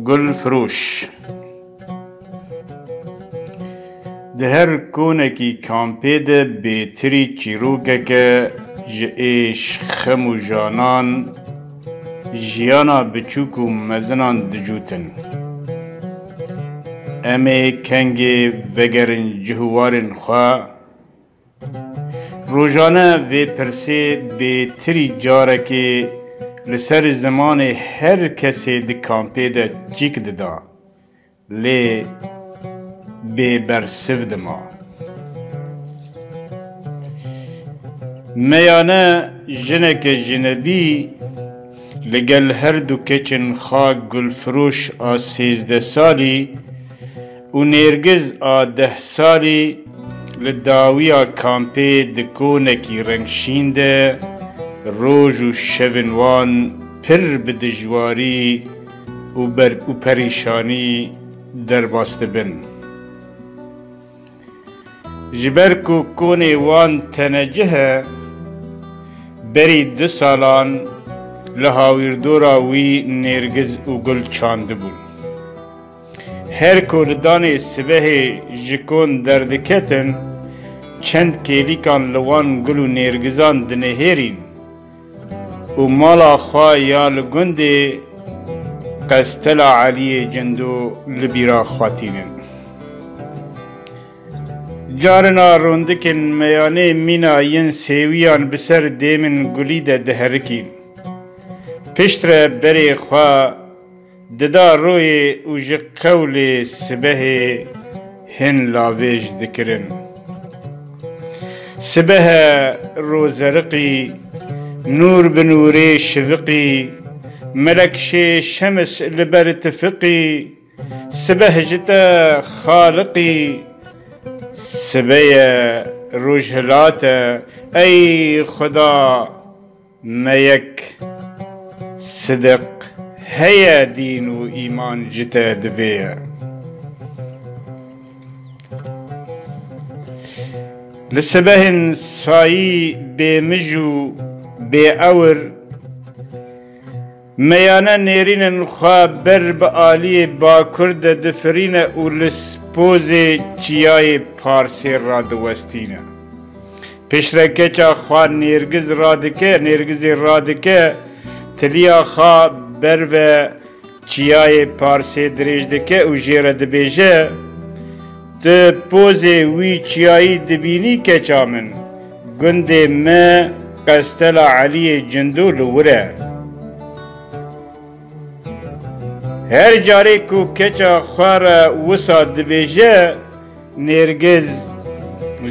گل فروش ده هر کونکی کامپی ده بیتری چیروکه که جئیش خم و جانان جیانا بچوک و مزنان دجوتن امی کنگی وگرن جهوارن خواه روزانه و پرسه بیتری جاره که لسر زمان هر کسی ده کامپی ده چیک ددا لی بی برسف دما میانه جنک جنبی لگل هر دو کچن خواه گل فروش 13 سالی و نرگز 10 سالی لداویا کامپی دکونکی رنگشین ده روز و شونوان پر بدجواری و پریشانی در باسته بن جبرکو کونی وان تنجه بری 2 سالان لحاویردورا وی نرگز و گل چانده بون هر کردان سبه جکون دردکتن چند کلیکان لوان گل و نرگزان دنهیرین و مالا خواه یا لگنده قستل علی جندو لبیرا خواتینن جارنا روندکن میانه مینا ین سیویان بسر دیمن گلی ده دهرکین پشتر بری خواه ددا روی اوج قول سبه هن لاویج دکرن سبه روزرقی نور بنوری شفقی ملک شمس لبر تفقی سبه جتا خالقی سبه روجهلات ای خدا میک صدق هيا دين و إيمان جتا دفيا لسبهن سايي بمجو بأور ميانا نيرين خواه بر بآلي با كرد دفرين و لسپوزي چياي پارسي رادوستين پشركه چا خواه نيرگز رادكه نيرگز رادكه تلیا خواه بر و چیای پارسی دریج دکه و جیره دبیجه ده پوزه وی چیایی دبینی که چامن گنده ما قستل علی جندو لوره هر جاری کو کچا خوار وسا دبیجه نرگز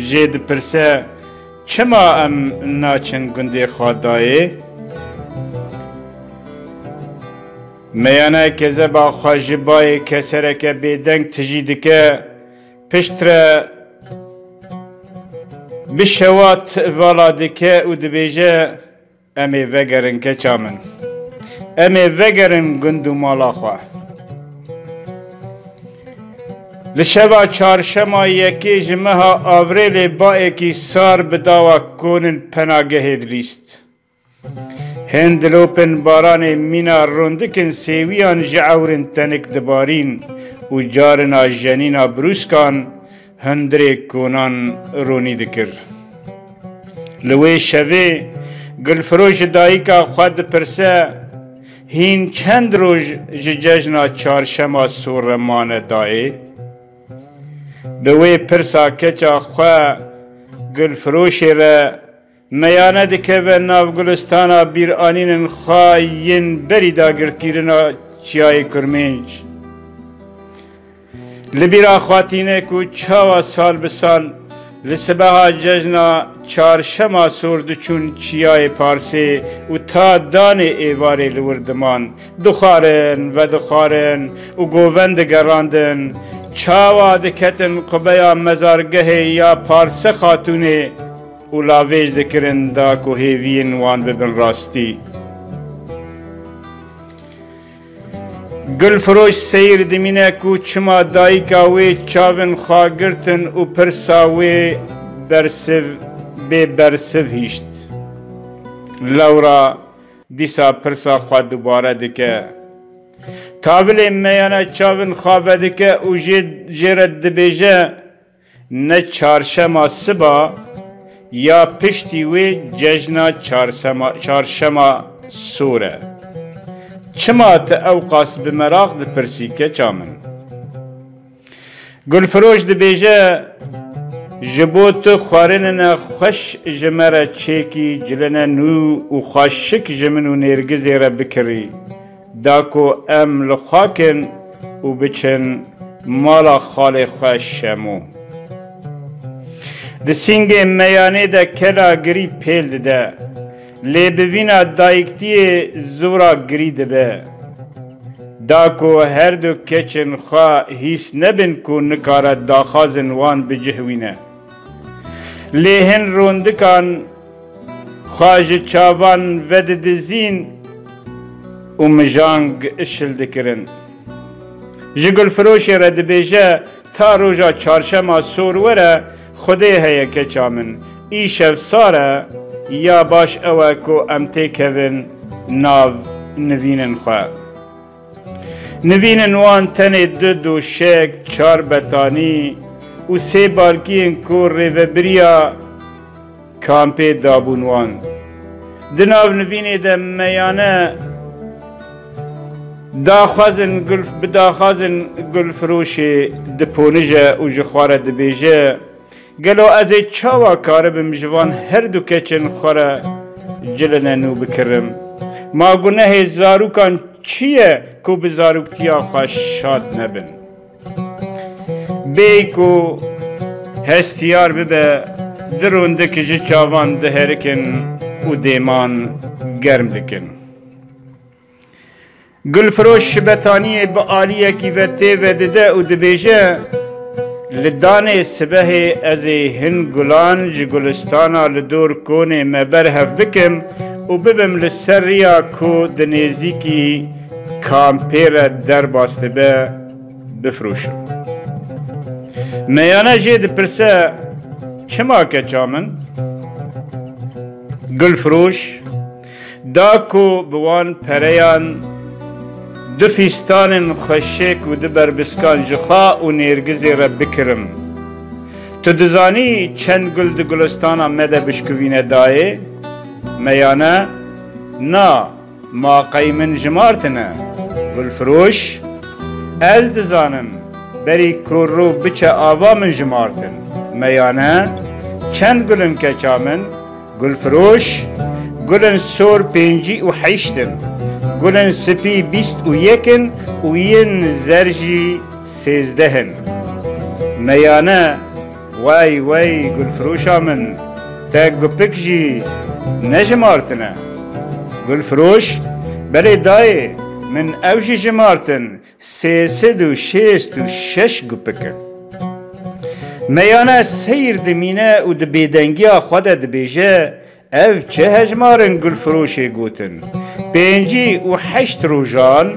جید پرسه چما ام ناچن گنده خوادایه میانه که زبا خواجبای کسره که بیدنگ تجیده که پشتره بشوات والاده که او دبیجه امی وگرن که چامن امی وگرن گندو مالا خواه لشوا چارشما یکی جمعه آوریل با اکی سار بداوا کنن پناگه دلیست هندلوپن باران مینا روندکن سیویان جعورن تنک دبارین و جارنا جنینا بروسکان هندره کونان رونی دکر لوی شوه گلفروش دایکا خود پرسه هین چند روز ججنا چارشما سورمان دای بوی پرسا کچا خواه گلفروش را میانه دکه و ناو گلستانا بیر آنین خواهین بری دا گردگیرنا چیای کرمینج لبیرا خواتینه کو چاوا سال بسال لسبها ججنا چارشما سورد چون چیای پارسی و تا دان ایواری لوردمان دخارن و دخارن و گووند گراندن چاوا دکتن قبیا مزارگه یا پارسه خاتونه و لاویج دکرن دا کو هیوین وان ببن راستی گل فروش سیر دمینه کو چما دایکا وی چاون خواگرتن و پرسا وی برسف هیشت لورا دیسا پرسا خواه دوباره دکه کابل میانه چاون خوابدکه و جرد دبیجه نه چارشما سبا یا پشتی وی ججنا چارشما سوره چما تا اوقاس بمراغ دپرسی که چامن گلفروش دبیجه جبوت خوارنن خوش جمره چیکی جلنه نو و خوشک جمنو نرگزی را بکری داکو ام لخاکن و بچن مالا خال خوش شمو ده سینگ میانه ده کلا گری پیل ده لی بوینا دایکتی زورا گری ده به داکو هر دو کچن خواه هیس نبن کو نکارد داخازن وان بجهوینه لیهن روندکان خواج چاوان ود دزین و مجانگ اشل دکرن جگل فروشی را دبیجه تا روژا چارشما سور وره خوده هیا کچامن ای شف ساره یا باش اوه کو امتی کون ناو نوینن خواه نوینن وان تنه دو شک چار بطانی و سه بارکین کو ریوبریا کامپی دابونوان دناو نوینه ده میانه بداخازن گل فروشی دپونجه و جخواره دبیجه گلو از چاوا کاره بمجوان هر دو کچن خوره جلنه نو بکرم ما گناه زاروکان چیه کو بزاروکتیا خوش شاد نبن بیکو هستیار ببه درونده کجی چاوان دهرکن و دیمان گرم دکن گلفروش شبتانی با آلیه کی و تیوه دده و دبیجه لدانه سبه از هن گلان جی گلستانا لدور کونه مبر هف بکم و ببم لسریا کو دنیزی کی کامپیر در باسته به بفروشم میانه جید پرسه چما که چامن؟ گلفروش داکو بوان پریان دو فیستان خشک و دو بربسکان جخا و نیرگزی را بکرم تو دزانی چند گل دو گلستانا مده بشکوینه دایه؟ میانه نا ما قیمن جمارتنه گلفروش از دزانم بری کرو بچه آوا من جمارتن میانه چند گلن که چامن گلفروش گلن سور پینجی و حیشتن گلن سپی 21 و ین زرجی 13 میانه وای گلفروشا من تا گپک جی نجمارتنه گلفروش بله دای من اوجی جمارتن 366 گپکه میانه سیر دمینه و دبیدنگیا خود دبیجه او چه هجمارن گلفروشی گوتن 5 و 8 روزان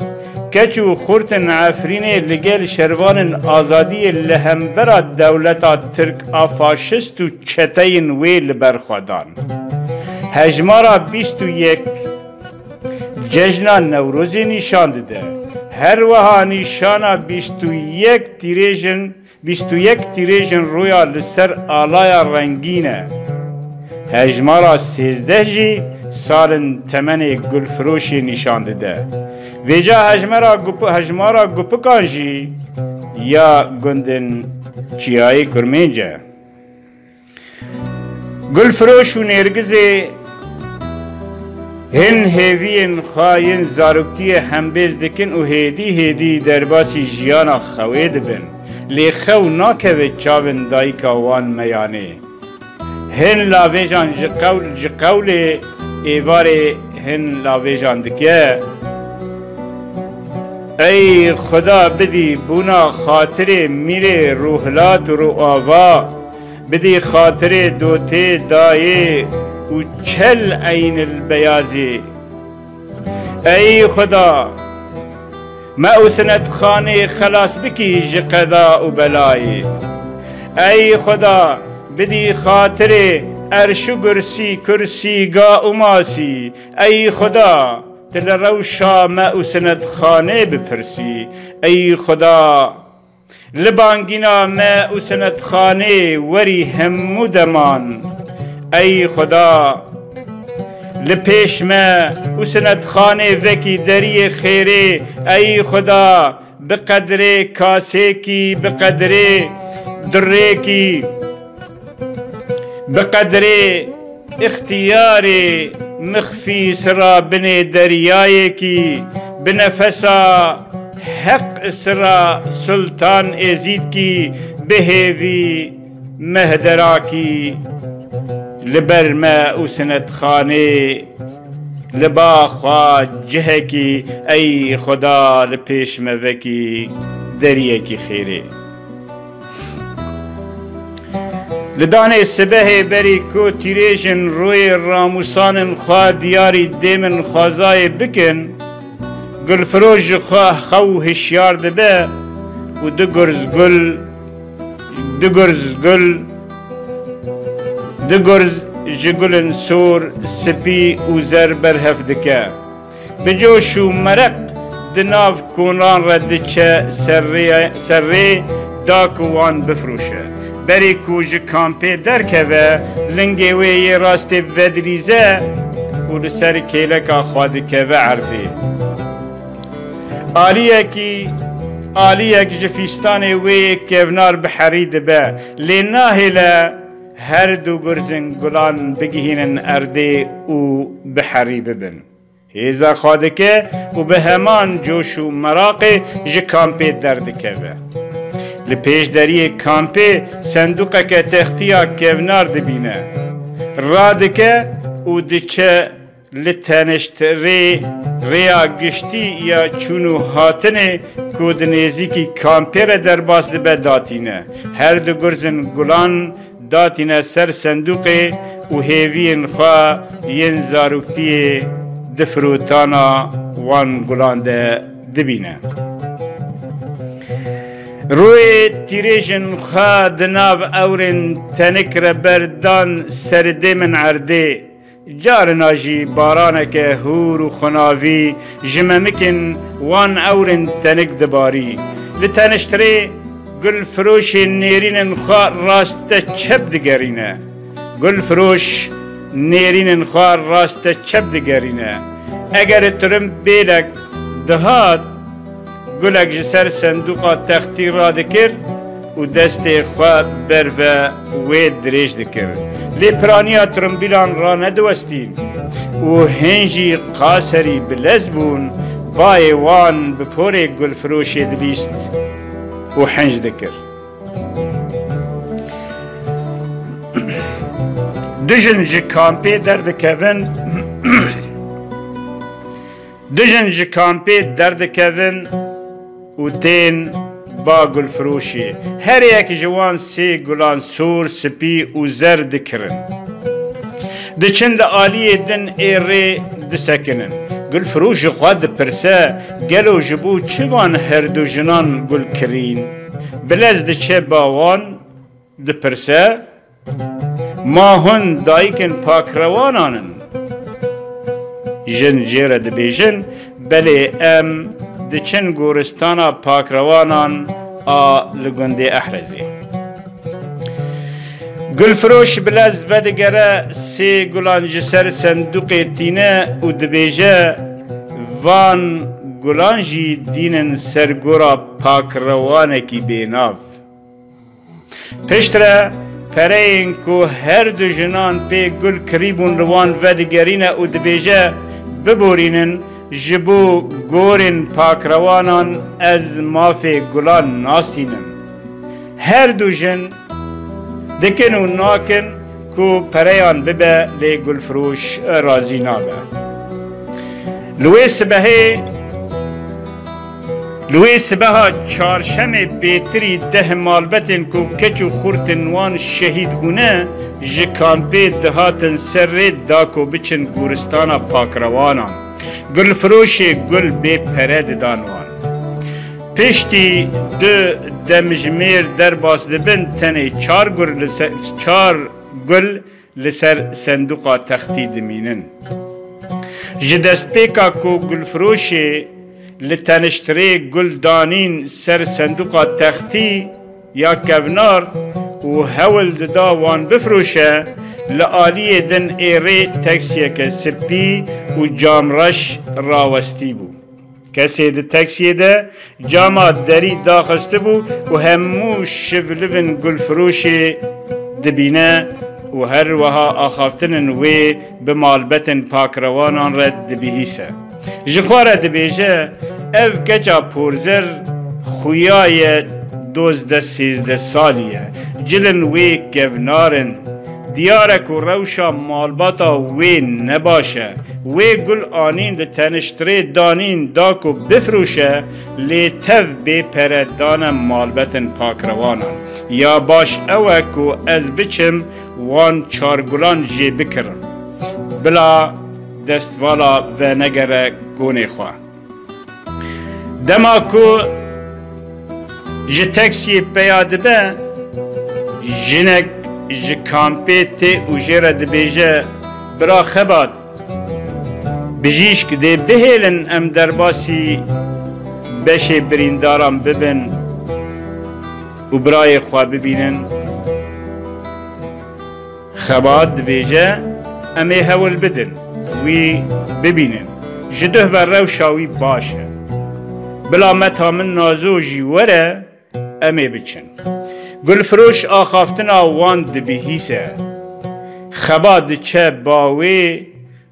کچو خورتن عفرینه لگل شروان آزادی لهمبرا دولتا ترک آفاشست و چتین ویل برخوادان هجمارا 21 جشن نوروزی نشان داده هر وها نشانا 21 تیریژن رویا لسر آلایا رنگینه هجمارا 13 جی سالن تمن گلفروشی نشان داده ویجا هجمارا گپکان جی یا گندن چیایی کرمینجه گلفروش و نرگزی هن هیوین خواین زاروکتی همبیز دکن و هیدی درباسی جیانا خوید بن لی خو ناکوه چاون دایکا وان میانه هن لاویجان جقول ایوار هن لاویجان دکه ای خدا بدی بونا خاطر میره روحلات رو آوا بدی خاطر دوته دایه و چل عین البیازی ای خدا ما اوسنت خانه خلاص بکی جقدا و بلایی ای خدا بدی خاطر ارش و کرسی گا و ماسی ای خدا تلروشا ما اسند خانه بپرسی ای خدا لبانگینا ما اسند خانه وری همو دمان ای خدا لپیش ما اسند خانه وکی دری خیره ای خدا بقدر کاسه کی بقدر دره کی بقدر اختیار مخفی سرا بن دریای کی بنفسا حق سرا سلطان ازید کی بهوی مهدرا کی لبر ما اسند خانه لبا خوا جه کی ای خدا لپیش موکی دریه کی خیره لدانه سبه بری کو تیریجن روی راموسان خواه دیاری دیمن خوازای بکن گل فروش خواه خو هشیار دبه و دو گرز جگلن سور سپی و زر برهف دکه بجوش و مرق دناف کونان رد چه سره داکوان بفروشه بری کوج کامپی درکه و لنگی وی راست ودریزه و لسر کیلکا خوادکه و عربی آلیه که جفیستان وی کونار بحری دبه لناهله هر دو گرزن گلان بگهینن ارده و بحری ببن هیزا خوادکه و به همان جوش و مراق جه کامپی دردکه و لپیش دری کامپی صندوقه که تختیا کونار دبینه رادکه و دچه لتنشت ریا گشتی یا چونو هاتنه کودنیزی کی کامپی را در باس دبه داتینه هر دو گرزن گلان داتینه سر صندوقه و هیوین خواه ین زاروکتی دفروتانا وان گلان ده دبینه روی تیریجن خواه دناو اورن تنک را بردان سرده من عرده جارنا جی بارانک هور و خناوی جممکن وان اورن تنک دباری لتنشتره گل فروش نیرین خواه راست چپ دگرینه گل فروش نیرین خواه راست چپ دگرینه اگر ترم بیلک دهات گلک جسر صندوقا تختی را دکر و دست خواه بر و وید دریج دکر لی پرانیا ترمبیلان را ندوستین و هنجی قاسری بلزبون بای وان بپور گل فروش دلیست و حنج دکر دجن جی کامپی دردکوین دجن جی کامپی دردکوین و تین با گل فروشی هر یک جوان سی گلان سور سپی و زر دکرن دچند آلیه دن ایره دسکنن گل فروش خواد پرسه گلو جبو چوان هر دو جنان گل کرین بلز دچه باوان دپرسه ما هن دایکن پاک روانانن جن جیره دبیجن بله ام دچن گورستانا پاک روانان لگنده احرزی گل فروش بلز و دگره سی گلان جسر صندوق تینه و دبیجه وان گلان جی دینن سرگورا پاک روانه کی بیناف پشتره پرین کو هر دو جنان پی گل کریبون روان و دگرینه و دبیجه ببورینن جبو گورن پاک روانان از مافی گلان ناستینن هر دو جن دکن و ناکن کو پریان ببه لی گل فروش رازی نابه لوی سبها چارشم بیتری ده مالبتن کو کچو خورتن وان شهید گونه جه کامپی دهاتن سر داکو بچن گورستانا پاک روانان گل فروش گل بی پرد دانوان پشتی دو دمجمیر در باس دبن تنه چار گل لسر صندوقا تختی دمینن ji destpêka ku gulfirûşê li teniştirê gul danîn ser senduqa textî ya kevnar û hewl dida wan bifirûşe, li aliyê din êrê teksiyeke spî û camreş rawestî bû. Kesê di teksiyê de cama derî daxistibû û hemû şivlivên gulfirûşê dibîne û her wiha axaftinên wê bi malbetên pakrewanan re dibihîse. Ji xwe re dibêje ev keça porzer xuya ye 12-13 salî ye. Cilên wê kevnar in. Diyare ku rewşa malbata wê nebaş e. Wê gul anîn li teniştirê danîn da ku bifirûşe, lê tev bêpere dane malbetên pakrewanan. Ya baş ew e ku ez biçim wan çargulan jê bikirim. Bila destvala venegere gonê xwe. Dema ku ji teksiyê peya dibe, jinek ji kampê tê û jê re dibêje bira xebat bijîşk dê bihêlin em derbasî beşê birîndaran bibin û birayê xwe bibînin. Xebat dibêje em ê hewl bidin, wî bibînin. Ji duh ve rewşa wî baş e. Bila meta min nazo jî were em ê biçin. Gulfiroş axaftina wan dibihîse. Xeba diçe bawê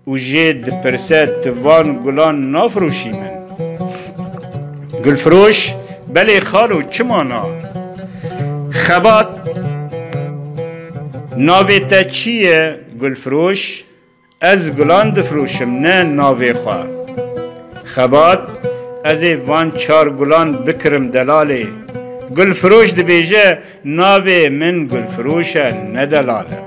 û jê dipirse tu van gulan nafirûşî min. Gulfiroş belê xalo çima na? Xebat navê te çi ye Gulfiroş? Ez gulan difirûşim ne navê xwe. Xebat ez ê van çar gulan bikirim delalê. Gulfiroş dibêje navê min Gulfiroş e ne delal e.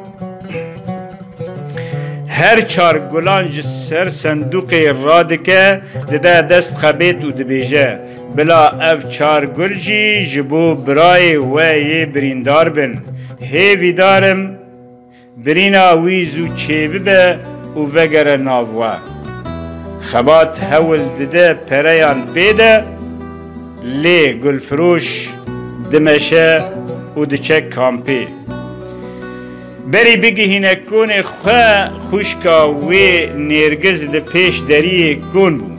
Her çar gulan ji ser senduqê radike dide dest xebêt û dibêje bila ev çar gul jî ji bo birayê we yê birîndar bin. Hêvî darim birîna wî zû çêbibe û vegere nav we. Xebat hewl dide pereyan bêde, lê Gulfiroş dimeşe û diçe kampê. Berî bigihîne konê xwe xuşka wê nêrgiz li pêş deriyê gon bû.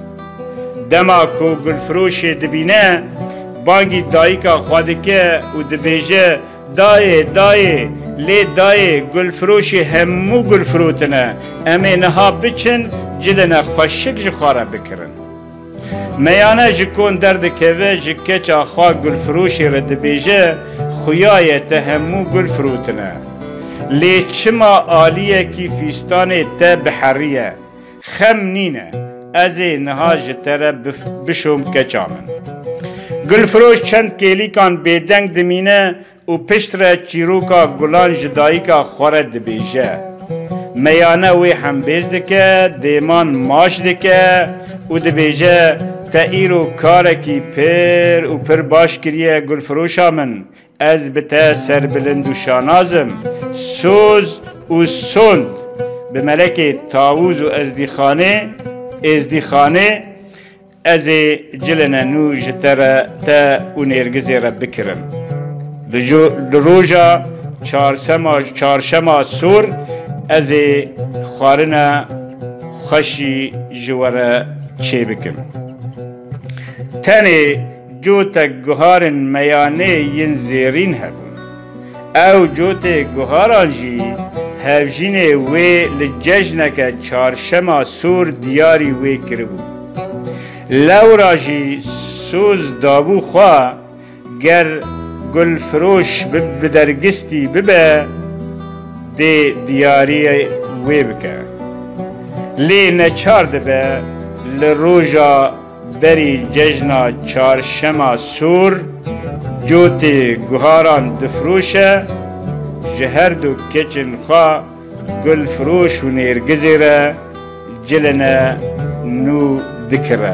Dema ku Gulfiroşê dibîne, bangî dayîka xwe dike û dibêje dayê dayê, lê dayê Gulfiroşê hemû gulfirotin e. Em ê niha biçin ciline xweşik ji xwe re bikirin. Meyane ji kon derdikeve ji keça xwe Gulfiroşê re dibêje xuya te hemû gulfirotin e. Lê çima aliyekî fîstanê te biherîye. Xem nîne, ez ê niha ji te re bişom keça min. Gulfiroş çend kêlîkan bêdeng dimîne û pişt re çîroka gulan ji dayîka xwe re dibêje. Meyane wê hembêz dike, dêman maş dike û dibêje te îro karekî pir û pir baş kiriye Gulfiroşa min. Ez bi te serbilind û şanazim, soz û sond bi melekê tawûz û ezdîxanê ez ê cilene nû ji te re te û nêrgizê re bikirim. Li roja çarşema sor ez ê xwarina xweşî ji we re çêbikim. Tenê cotek guharên meyanê yên zêrîn hebûn. Ew cotê guharan jî hevjînê wê li cejneke çarşema sor diyarî wê kiribû. Lewra jî soz dabû xwe ger Gulfiroş bi dergistî bibe dê diyariyê wê bike. Lê neçar dibe li roja berî cejna çarşema sor cotê guharan difirûşe ji her du keçên xwe Gulfiroş û nêrgizê re ciline nû dikire.